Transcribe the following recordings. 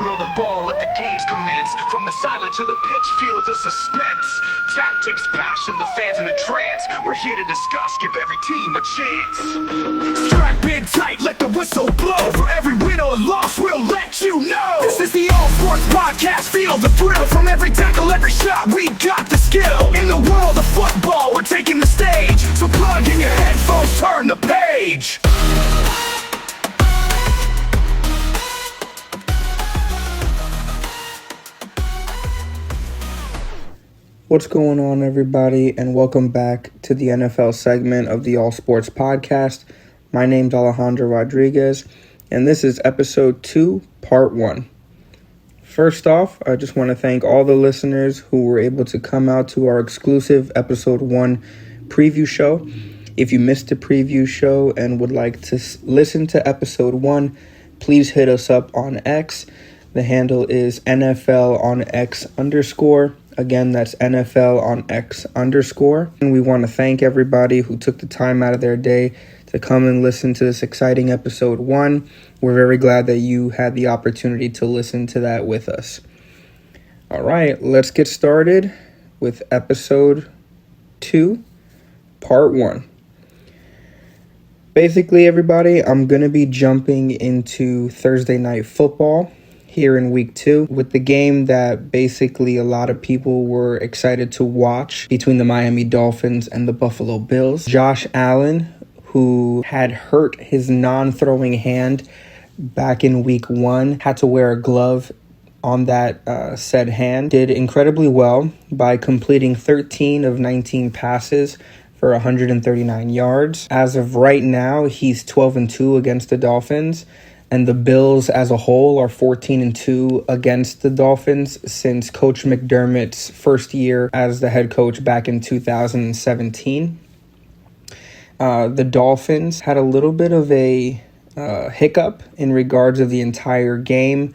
Roll the ball, let the games commence. From the sideline to the pitch, feel the suspense. Tactics, passion, the fans in a trance. We're here to discuss, give every team a chance. Strap in tight, let the whistle blow. For every win or loss, we'll let you know. This is the All Sports Podcast, feel the thrill. From every tackle, every shot, we got the skill. In the world of football, we're taking the stage. So plug in your headphones, turn the page. What's going on, everybody, and welcome back to the NFL segment of the All Sports Podcast. My name's Alejandro Rodriguez, and this is episode 2, part 1. First off, I just want to thank all the listeners who were able to come out to our exclusive episode 1 preview show. If you missed the preview show and would like to listen to episode 1, please hit us up on X. The handle is NFL on X _. Again, that's NFL on X _. And we want to thank everybody who took the time out of their day to come and listen to this exciting episode 1. We're very glad that you had the opportunity to listen to that with us. All right, let's get started with episode 2, part 1. Basically, everybody, I'm going to be jumping into Thursday Night Football here in week 2 with the game that basically a lot of people were excited to watch between the Miami Dolphins and the Buffalo Bills. Josh Allen, who had hurt his non-throwing hand back in week 1, had to wear a glove on that said hand, did incredibly well by completing 13 of 19 passes for 139 yards. As of right now, he's 12-2 against the Dolphins. And the Bills as a whole are 14-2 against the Dolphins since Coach McDermott's first year as the head coach back in 2017. The Dolphins had a little bit of a hiccup in regards of the entire game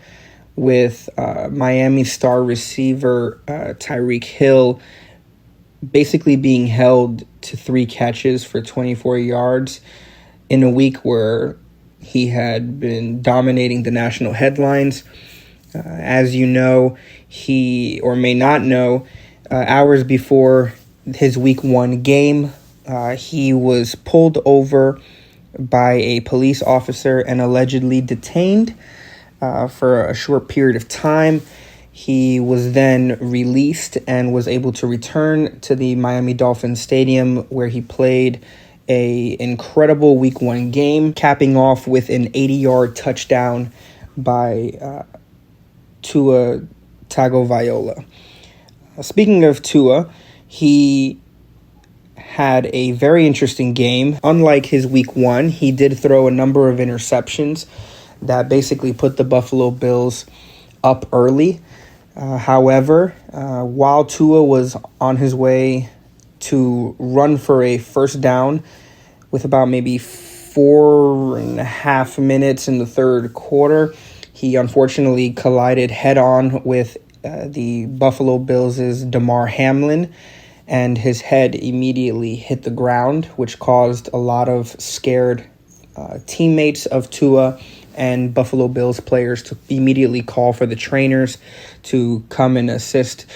with Miami star receiver Tyreek Hill basically being held to 3 catches for 24 yards in a week where he had been dominating the national headlines. As you know, he, or may not know, hours before his week 1 game, he was pulled over by a police officer and allegedly detained for a short period of time. He was then released and was able to return to the Miami Dolphins stadium where he played a incredible week 1 game, capping off with an 80-yard touchdown by Tua Tagovailoa. Speaking of Tua, he had a very interesting game. Unlike his week 1, he did throw a number of interceptions that basically put the Buffalo Bills up early. However, while Tua was on his way to run for a first down with about maybe 4.5 minutes in the third quarter, he unfortunately collided head-on with the Buffalo Bills' Damar Hamlin, and his head immediately hit the ground, which caused a lot of scared teammates of Tua and Buffalo Bills players to immediately call for the trainers to come and assist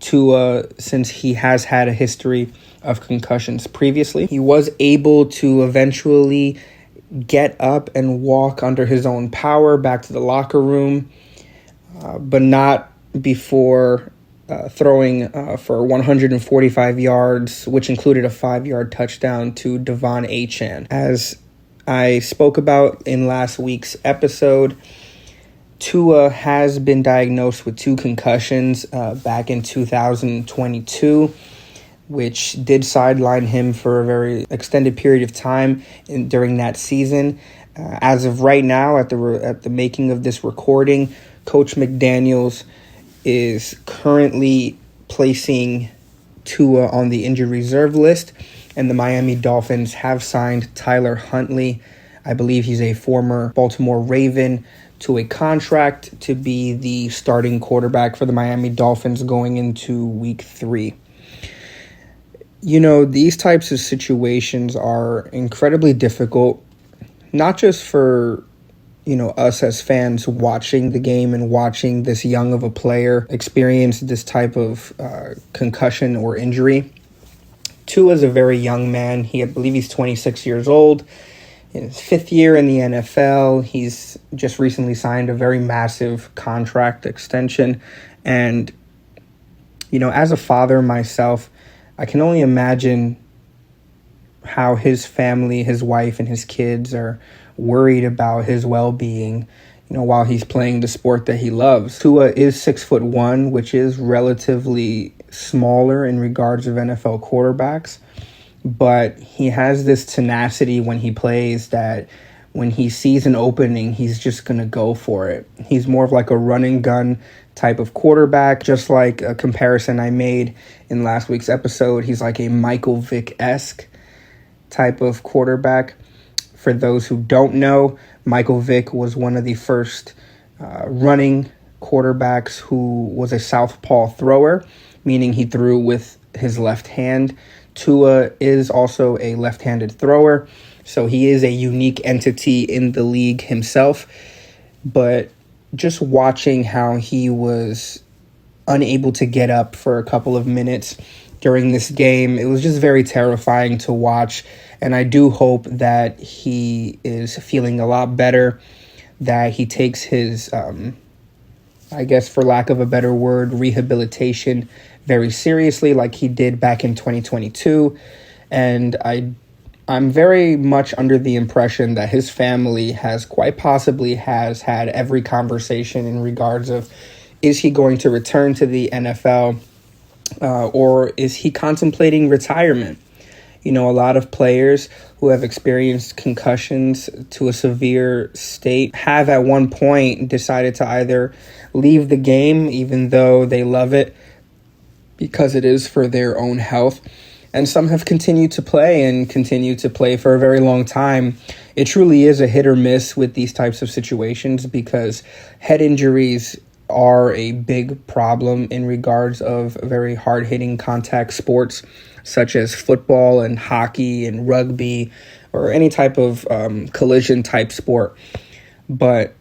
Tua, since he has had a history of concussions previously. He was able to eventually get up and walk under his own power back to the locker room, but not before throwing for 145 yards, which included a 5-yard touchdown to Devon Achane. As I spoke about in last week's episode, Tua has been diagnosed with 2 concussions back in 2022, which did sideline him for a very extended period of time during that season. As of right now, at the making of this recording, Coach McDaniels is currently placing Tua on the injured reserve list, and the Miami Dolphins have signed Tyler Huntley. I believe he's a former Baltimore Raven, to a contract to be the starting quarterback for the Miami Dolphins going into week 3. You know, these types of situations are incredibly difficult, not just for us as fans watching the game and watching this young of a player experience this type of concussion or injury. Tua is a very young man. I believe he's 26 years old. In his fifth year in the NFL, he's just recently signed a very massive contract extension. And, as a father myself, I can only imagine how his family, his wife, and his kids are worried about his well-being, while he's playing the sport that he loves. Tua is 6'1", which is relatively smaller in regards of NFL quarterbacks. But he has this tenacity when he plays that when he sees an opening, he's just going to go for it. He's more of like a run and gun type of quarterback, just like a comparison I made in last week's episode. He's like a Michael Vick-esque type of quarterback. For those who don't know, Michael Vick was one of the first running quarterbacks who was a southpaw thrower, meaning he threw with his left hand. Tua is also a left-handed thrower, so he is a unique entity in the league himself. But just watching how he was unable to get up for a couple of minutes during this game, it was just very terrifying to watch. And I do hope that he is feeling a lot better, that he takes his, I guess for lack of a better word, rehabilitation very seriously like he did back in 2022. And I'm very much under the impression that his family quite possibly has had every conversation in regards of, is he going to return to the NFL or is he contemplating retirement? A lot of players who have experienced concussions to a severe state have at one point decided to either leave the game, even though they love it, because it is for their own health. And some have continued to play and continue to play for a very long time. It truly is a hit or miss with these types of situations because head injuries are a big problem in regards of very hard-hitting contact sports such as football and hockey and rugby or any type of collision type sport. But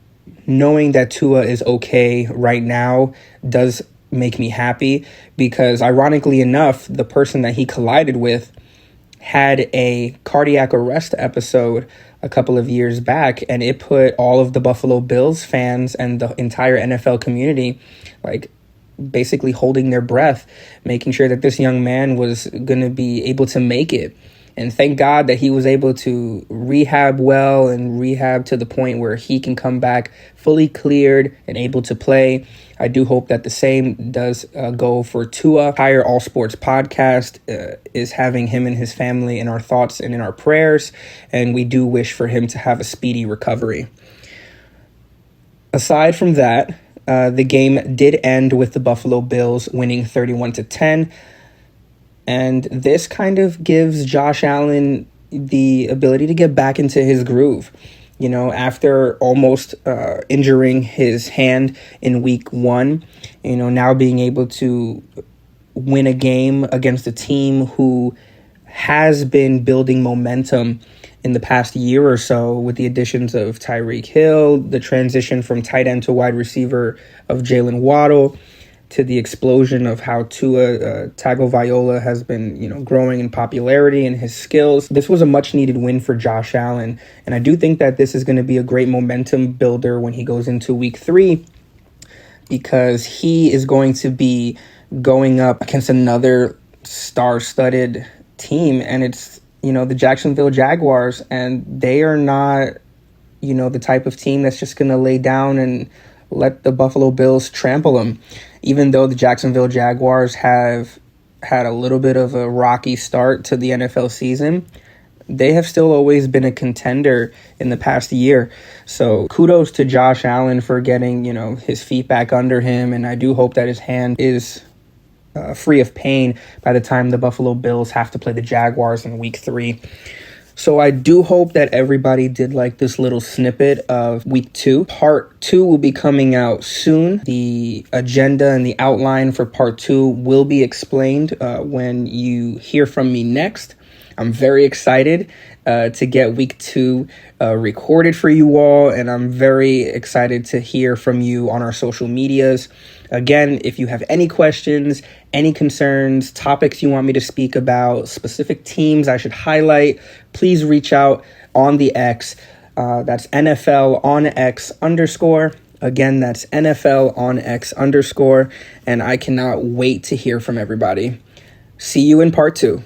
knowing that Tua is okay right now does make me happy because ironically enough, the person that he collided with had a cardiac arrest episode a couple of years back, and it put all of the Buffalo Bills fans and the entire NFL community basically holding their breath, making sure that this young man was going to be able to make it. And thank God that he was able to rehab well and rehab to the point where he can come back fully cleared and able to play. I do hope that the same does go for Tua. Entire All Sports podcast is having him and his family in our thoughts and in our prayers, and we do wish for him to have a speedy recovery. Aside from that, the game did end with the Buffalo Bills winning 31-10. And this kind of gives Josh Allen the ability to get back into his groove. After almost injuring his hand in week 1, now being able to win a game against a team who has been building momentum in the past year or so with the additions of Tyreek Hill, the transition from tight end to wide receiver of Jalen Waddle, to the explosion of how Tua Tagovailoa has been, growing in popularity and his skills. This was a much-needed win for Josh Allen, and I do think that this is going to be a great momentum builder when he goes into Week 3 because he is going to be going up against another star-studded team, and it's, the Jacksonville Jaguars, and they are not, the type of team that's just going to lay down and let the Buffalo Bills trample them. Even though the Jacksonville Jaguars have had a little bit of a rocky start to the NFL season, they have still always been a contender in the past year. So kudos to Josh Allen for getting, his feet back under him. And I do hope that his hand is free of pain by the time the Buffalo Bills have to play the Jaguars in Week 3. So I do hope that everybody did like this little snippet of Week 2. Part 2 will be coming out soon. The agenda and the outline for Part 2 will be explained when you hear from me next. I'm very excited to get week 2 recorded for you all, and I'm very excited to hear from you on our social medias. Again, if you have any questions, any concerns, topics you want me to speak about, specific teams I should highlight, please reach out on the X. That's NFL on X _. Again, that's NFL on X _. And I cannot wait to hear from everybody. See you in part 2.